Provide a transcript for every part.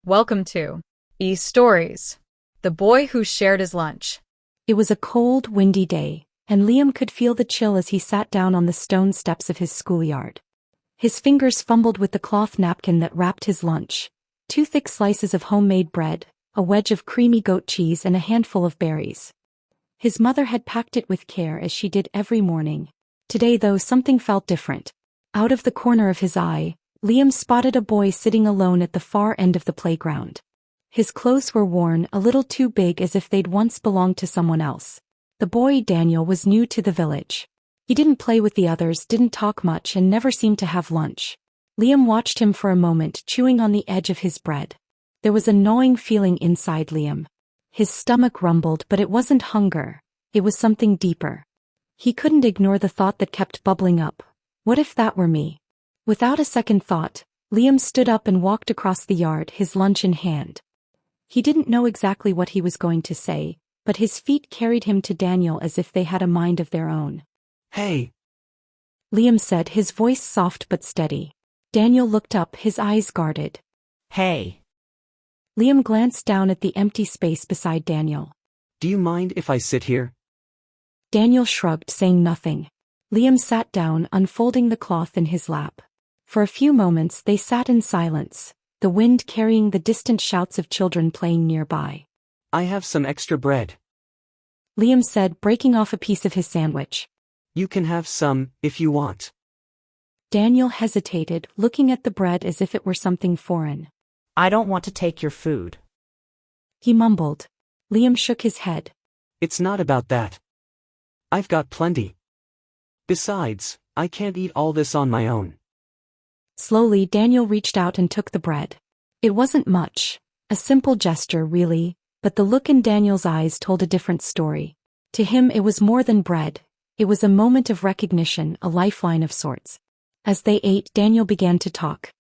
Welcome to Stories. The Boy Who Shared His Lunch. It was a cold, windy day, and Liam could feel the chill as he sat down on the stone steps of his schoolyard. His fingers fumbled with the cloth napkin that wrapped his lunch: 2 thick slices of homemade bread, a wedge of creamy goat cheese, and a handful of berries. His mother had packed it with care, as she did every morning. Today, though, something felt different. Out of the corner of his eye, Liam spotted a boy sitting alone at the far end of the playground. His clothes were worn, a little too big, as if they'd once belonged to someone else. The boy, Daniel, was new to the village. He didn't play with the others, didn't talk much, and never seemed to have lunch. Liam watched him for a moment, chewing on the edge of his bread. There was a gnawing feeling inside Liam. His stomach rumbled, but it wasn't hunger. It was something deeper. He couldn't ignore the thought that kept bubbling up. What if that were me? Without a second thought, Liam stood up and walked across the yard, his lunch in hand. He didn't know exactly what he was going to say, but his feet carried him to Daniel as if they had a mind of their own. "Hey," Liam said, his voice soft but steady. Daniel looked up, his eyes guarded. "Hey, Liam glanced down at the empty space beside Daniel. do you mind if I sit here?" Daniel shrugged, saying nothing. Liam sat down, unfolding the cloth in his lap. For a few moments they sat in silence, the wind carrying the distant shouts of children playing nearby. "I have some extra bread. Liam said, breaking off a piece of his sandwich. You can have some, if you want." Daniel hesitated, looking at the bread as if it were something foreign. "I don't want to take your food." He mumbled. Liam shook his head. "It's not about that. I've got plenty. Besides, I can't eat all this on my own." Slowly, Daniel reached out and took the bread. It wasn't much, a simple gesture really, but the look in Daniel's eyes told a different story. To him it was more than bread. It was a moment of recognition, a lifeline of sorts. As they ate, Daniel began to talk.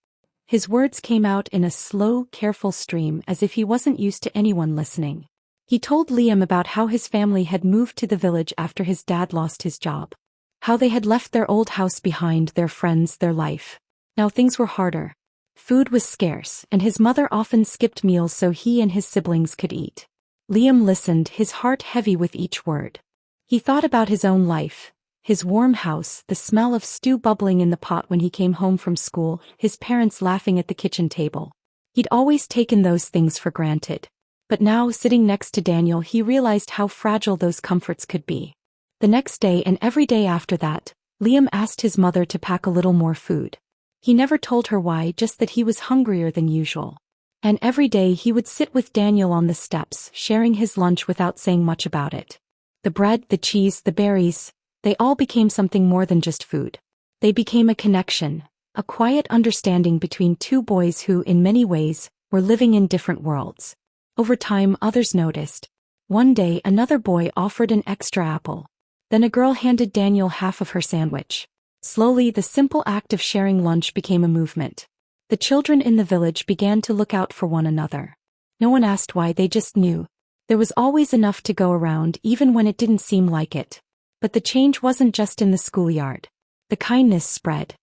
His words came out in a slow, careful stream, as if he wasn't used to anyone listening. He told Liam about how his family had moved to the village after his dad lost his job. How they had left their old house behind, their friends, their life. Now things were harder. Food was scarce, and his mother often skipped meals so he and his siblings could eat. Liam listened, his heart heavy with each word. He thought about his own life, his warm house, the smell of stew bubbling in the pot when he came home from school, his parents laughing at the kitchen table. He'd always taken those things for granted. But now, sitting next to Daniel, he realized how fragile those comforts could be. The next day and every day after that, Liam asked his mother to pack a little more food. He never told her why, just that he was hungrier than usual. And every day he would sit with Daniel on the steps, sharing his lunch without saying much about it. The bread, the cheese, the berries, they all became something more than just food. They became a connection, a quiet understanding between 2 boys who, in many ways, were living in different worlds. Over time, others noticed. One day, another boy offered an extra apple. Then a girl handed Daniel half of her sandwich. Slowly, the simple act of sharing lunch became a movement. The children in the village began to look out for one another. No one asked why, they just knew. There was always enough to go around, even when it didn't seem like it. But the change wasn't just in the schoolyard. The kindness spread.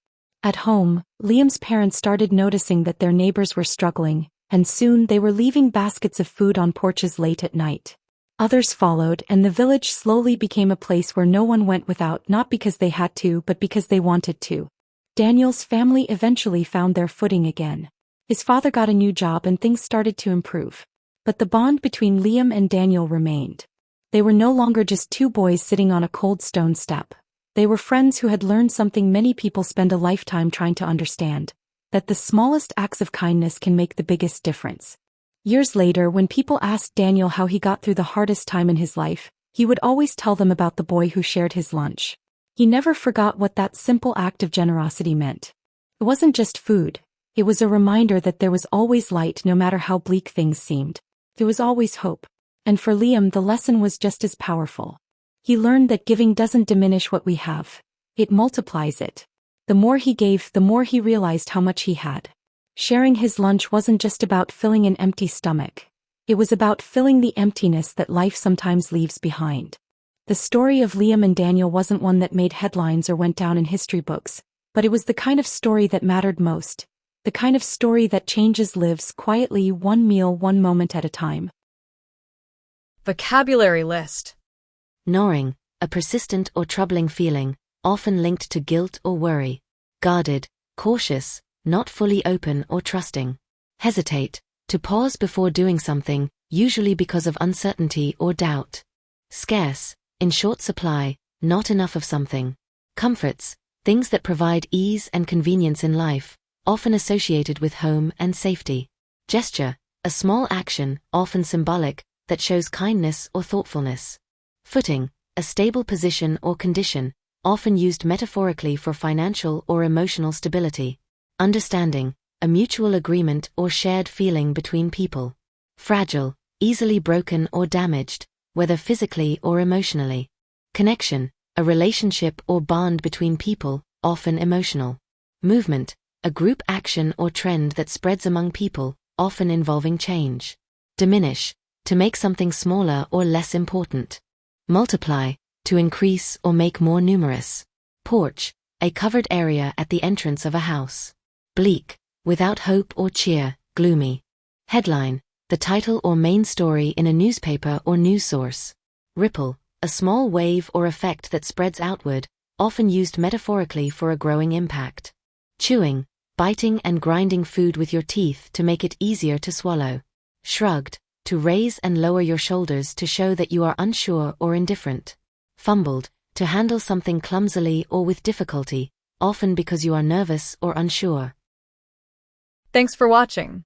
At home, Liam's parents started noticing that their neighbors were struggling, and soon they were leaving baskets of food on porches late at night. Others followed, and the village slowly became a place where no one went without, not because they had to, but because they wanted to. Daniel's family eventually found their footing again. His father got a new job and things started to improve. But the bond between Liam and Daniel remained. They were no longer just 2 boys sitting on a cold stone step. They were friends who had learned something many people spend a lifetime trying to understand: that the smallest acts of kindness can make the biggest difference. Years later, when people asked Daniel how he got through the hardest time in his life, he would always tell them about the boy who shared his lunch. He never forgot what that simple act of generosity meant. It wasn't just food. It was a reminder that there was always light no matter how bleak things seemed. There was always hope. And for Liam, the lesson was just as powerful. He learned that giving doesn't diminish what we have. It multiplies it. The more he gave, the more he realized how much he had. Sharing his lunch wasn't just about filling an empty stomach. It was about filling the emptiness that life sometimes leaves behind. The story of Liam and Daniel wasn't one that made headlines or went down in history books, but it was the kind of story that mattered most. The kind of story that changes lives quietly, one meal, one moment at a time. Vocabulary list. Gnawing, a persistent or troubling feeling, often linked to guilt or worry. Guarded, cautious, not fully open or trusting. Hesitate, to pause before doing something, usually because of uncertainty or doubt. Scarce, in short supply, not enough of something. Comforts, things that provide ease and convenience in life, often associated with home and safety. Gesture, a small action, often symbolic, that shows kindness or thoughtfulness. Footing, a stable position or condition, often used metaphorically for financial or emotional stability. Understanding, a mutual agreement or shared feeling between people. Fragile, easily broken or damaged, whether physically or emotionally. Connection, a relationship or bond between people, often emotional. Movement, a group action or trend that spreads among people, often involving change. Diminish, to make something smaller or less important. Multiply, to increase or make more numerous. Porch, a covered area at the entrance of a house. Bleak, without hope or cheer, gloomy. Headline, the title or main story in a newspaper or news source. Ripple, a small wave or effect that spreads outward, often used metaphorically for a growing impact. Chewing, biting and grinding food with your teeth to make it easier to swallow. Shrugged, to raise and lower your shoulders to show that you are unsure or indifferent. Fumbled, to handle something clumsily or with difficulty, often because you are nervous or unsure. Thanks for watching.